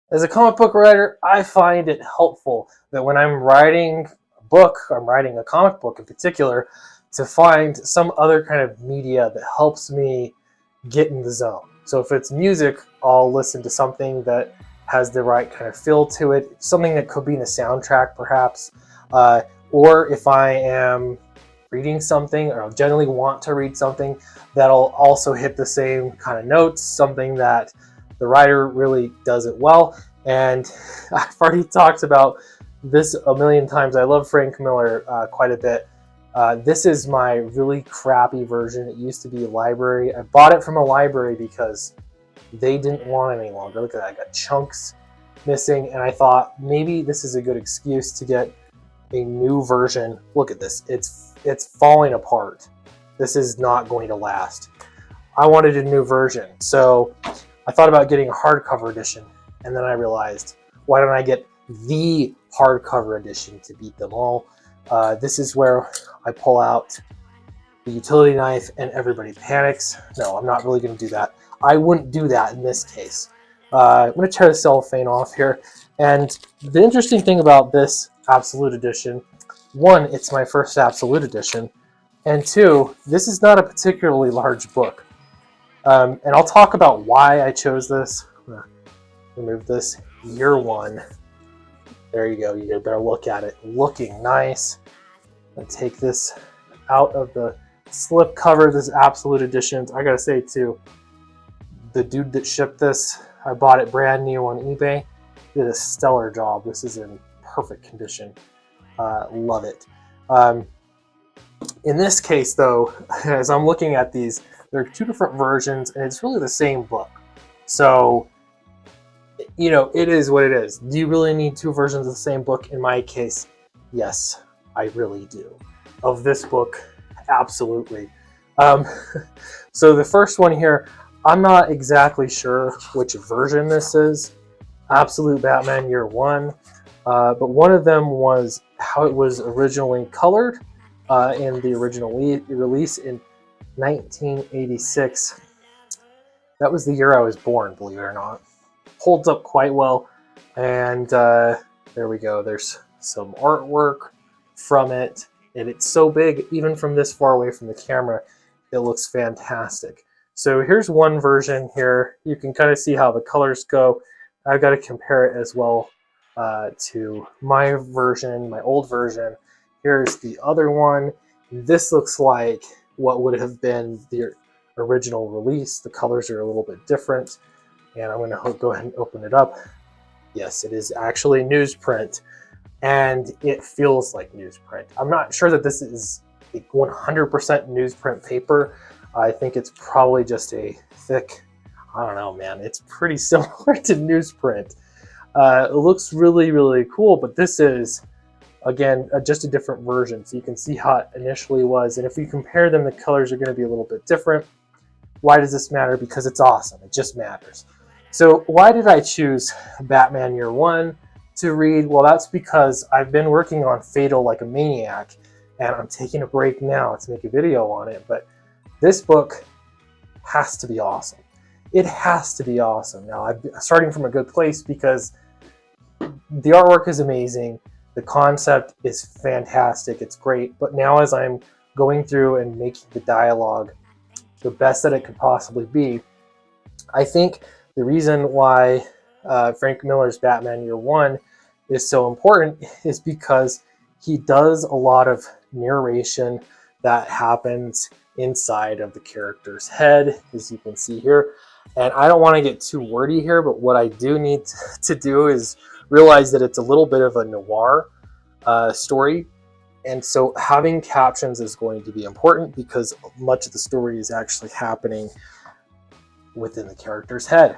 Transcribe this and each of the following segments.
As a comic book writer, I find it helpful that when I'm writing a book, I'm writing a comic book in particular, to find some other kind of media that helps me get in the zone. So if it's music, I'll listen to something that has the right kind of feel to it, something that could be in the soundtrack perhaps. Uh, or if I am reading something, or I generally want to read something that'll also hit the same kind of notes, something that the writer really does it well. And I've already talked about this a million times. I love Frank Miller quite a bit. This is my really crappy version. It used to be a library. I bought it from a library because they didn't want it any longer. Look at that, I got chunks missing, and I thought maybe this is a good excuse to get a new version. Look at this, it's falling apart. This is not going to last. I wanted a new version, so I thought about getting a hardcover edition, and then I realized, why don't I get the hardcover edition to beat them all? This is where I pull out the utility knife and everybody panics. No, I'm not really going to do that. I wouldn't do that in this case. I'm going to tear the cellophane off here. And the interesting thing about this Absolute Edition, one, it's my first Absolute Edition, and two, this is not a particularly large book. And I'll talk about why I chose this. I'm going to remove this. Year one. There you go. You better look at it. Looking nice. And take this out of the slip cover. This Absolute Edition. I gotta say too, the dude that shipped this, I bought it brand new on eBay, did a stellar job. This is in perfect condition. Love it. In this case though, as I'm looking at these, there are two different versions and it's really the same book. So, you know, it is what it is. Do you really need two versions of the same book? In my case, yes, I really do. Of this book, absolutely. So the first one here, I'm not exactly sure which version this is. Absolute Batman Year One. But one of them was how it was originally colored in the original release in 1986. That was the year I was born, believe it or not. Holds up quite well. And there we go. There's some artwork from it. And it's so big, even from this far away from the camera, it looks fantastic. So here's one version here. You can kind of see how the colors go. I've got to compare it as well to my version, my old version. Here's the other one. This looks like what would have been the original release. The colors are a little bit different. And I'm going to go ahead and open it up. Yes, it is actually newsprint. And it feels like newsprint. I'm not sure that this is a 100% newsprint paper. I think it's probably just a thick, I don't know, man. It's pretty similar to newsprint. It looks really, really cool, but this is, again, just a different version. So you can see how it initially was. And if you compare them, the colors are going to be a little bit different. Why does this matter? Because it's awesome. It just matters. So why did I choose Batman Year One to read? Well, that's because I've been working on Fatal like a maniac, and I'm taking a break now to make a video on it, but this book has to be awesome. It has to be awesome. Now, I'm starting from a good place because the artwork is amazing, the concept is fantastic, it's great, but now as I'm going through and making the dialogue the best that it could possibly be, I think the reason why Frank Miller's Batman Year One is so important is because he does a lot of narration that happens inside of the character's head, as you can see here. And I don't want to get too wordy here, but what I do need to do is realize that it's a little bit of a noir story. And so having captions is going to be important because much of the story is actually happening within the character's head.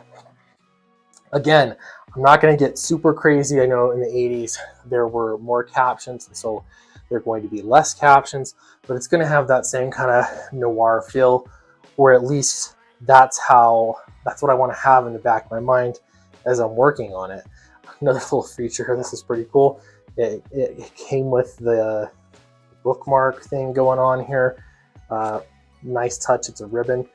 Again, I'm not going to get super crazy. I know in the 80s there were more captions, and so there are going to be less captions, but it's going to have that same kind of noir feel, or at least that's what I want to have in the back of my mind as I'm working on it. Another little feature here, this is pretty cool. It came with the bookmark thing going on here. Nice touch, it's a ribbon.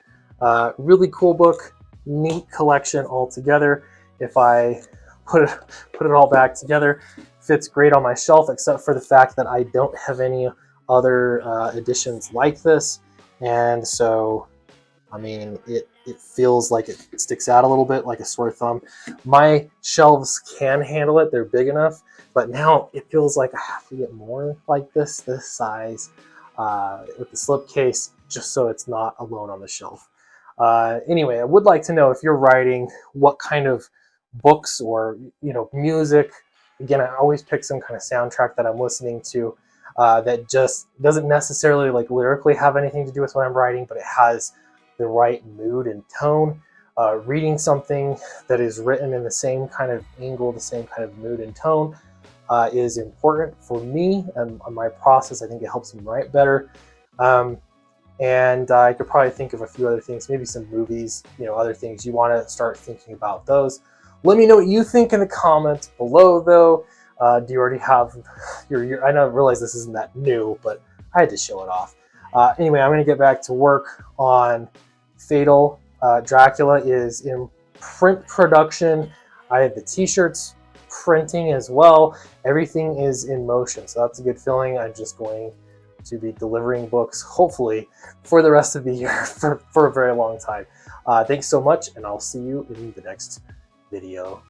Really cool book, neat collection altogether. If I put it all back together. Fits great on my shelf, except for the fact that I don't have any other editions like this, and so I mean it feels like it sticks out a little bit like a sore thumb. My shelves can handle it; they're big enough, but now it feels like I have to get more like this size with the slipcase, just so it's not alone on the shelf. Anyway, I would like to know if you're writing, what kind of books or music. Again, I always pick some kind of soundtrack that I'm listening to that just doesn't necessarily like lyrically have anything to do with what I'm writing, but it has the right mood and tone. Reading something that is written in the same kind of angle, the same kind of mood and tone is important for me and my process. I think it helps me write better. And I could probably think of a few other things, maybe some movies, other things you want to start thinking about those. Let me know what you think in the comments below, though. Do you already have your I don't realize this isn't that new, but I had to show it off. Anyway, I'm going to get back to work on Fatal. Dracula is in print production. I have the t-shirts printing as well. Everything is in motion, so that's a good feeling. I'm just going to be delivering books, hopefully, for the rest of the year for a very long time. Thanks so much, and I'll see you in the next video.